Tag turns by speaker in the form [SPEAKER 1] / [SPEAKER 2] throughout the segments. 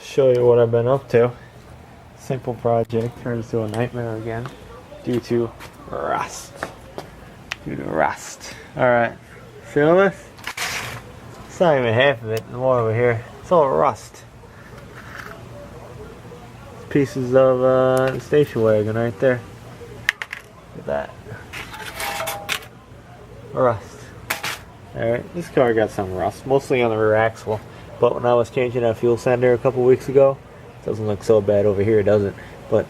[SPEAKER 1] show you what I've been up to. Simple project turns into a nightmare again due to rust. Alright, feel this? It's not even half of it, there's more over here. It's all rust. Pieces of the station wagon right there. Look at that. Rust. Alright, this car got some rust, mostly on the rear axle. But when I was changing that fuel sender a couple weeks ago, it doesn't look so bad over here, does it? But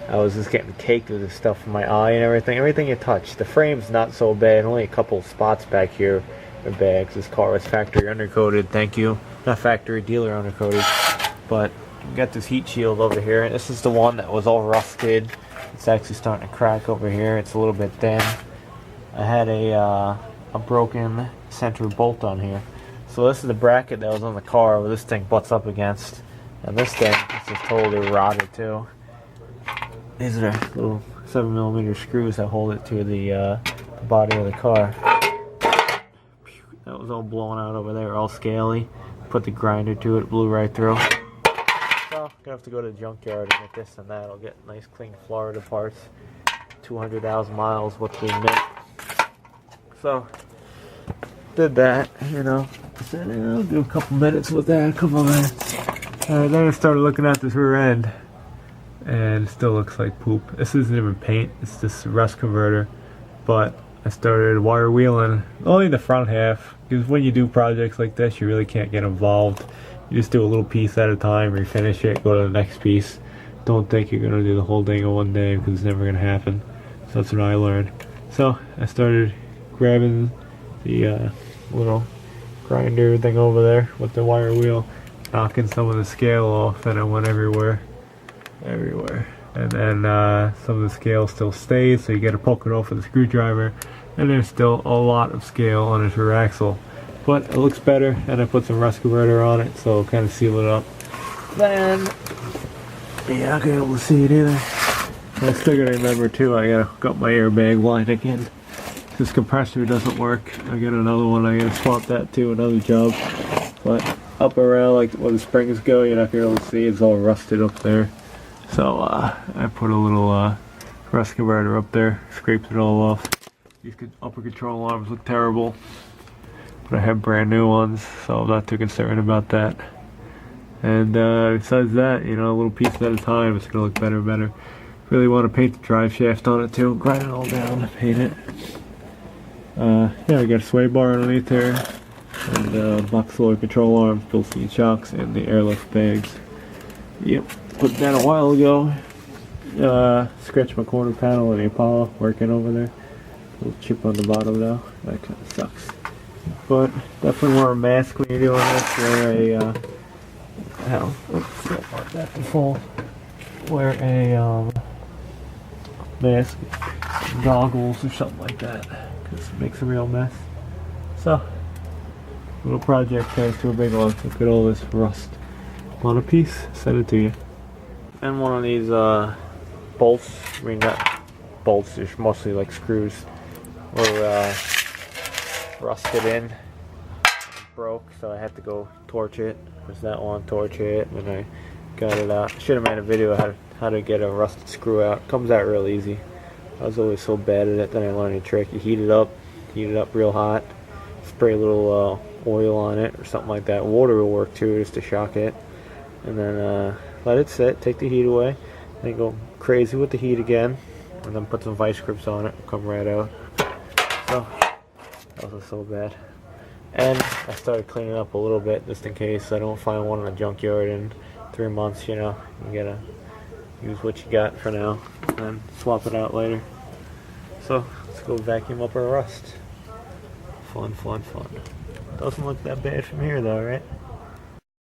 [SPEAKER 1] I was just getting caked with this stuff from my eye and everything. Everything you touch. The frame's not so bad. Only a couple spots back here are bad. This car was factory undercoated. Thank you. Not factory, dealer undercoated. But you got this heat shield over here. This is the one that was all rusted. It's actually starting to crack over here. It's a little bit thin. I had a broken center bolt on here. So this is the bracket that was on the car where this thing butts up against. And this thing is just totally rotted too. These are little 7mm screws that hold it to the body of the car. That was all blown out over there, all scaly. Put the grinder to it, blew right through. So I'm gonna have to go to the junkyard and get this and that. I'll get nice clean Florida parts. 200,000 miles, what we admit. So did that, you know. I said, I'll do a couple minutes with that, a couple minutes. Then I started looking at this rear end. And it still looks like poop. This isn't even paint, it's just a rust converter. But I started wire wheeling only the front half, because when you do projects like this you really can't get involved. You just do a little piece at a time, refinish it, go to the next piece. Don't think you're gonna do the whole thing in one day, because it's never gonna happen. So that's what I learned. So I started grabbing the little grinder thing over there with the wire wheel, knocking some of the scale off, and it went everywhere. And then some of the scale still stays, so you gotta poke it off with a screwdriver, and there's still a lot of scale on its rear axle, but it looks better. And I put some rust converter on it, so kind of seal it up. Then yeah, not gonna be able to see it either. I still gotta remember too, I gotta hook up my airbag line again. This compressor doesn't work. I got another one, I gotta swap that too, another job. But up around like where the springs go, you're not gonna be able to see, it's all rusted up there. So I put a little rust converter up there, scraped it all off. These upper control arms look terrible, but I have brand new ones, so I'm not too concerned about that. And besides that, you know, a little piece at a time, it's gonna look better and better. Really want to paint the drive shaft on it too, grind it all down, paint it. Yeah, I got a sway bar underneath there, and box lower control arms, Bilstein shocks, and the airlift bags. Yep. Put that a while ago. Scratched my quarter panel in the Apollo, working over there. A little chip on the bottom now. That kind of sucks. But definitely wear a mask when you're doing this. Wear a that can fall. Wear a mask, goggles, or something like that, because it makes a real mess. So, little project turns to a big one. Look at all this rust on a piece. Send it to you. And one of these bolts, I mean not bolts, they're mostly like screws, were rusted in, and broke, so I had to go torch it. There's that one, torch it, and then I got it out. I should have made a video of how to get a rusted screw out. It comes out real easy. I was always so bad at it, then I learned a trick. You heat it up real hot, spray a little oil on it or something like that. Water will work too, just to shock it. And then let it sit, take the heat away, then go crazy with the heat again, and then put some vice grips on it, come right out. So, that was so bad. And I started cleaning up a little bit, just in case I don't find one in a junkyard in 3 months, you know. You gotta use what you got for now, and then swap it out later. So, let's go vacuum up our rust. Fun. Doesn't look that bad from here though, right?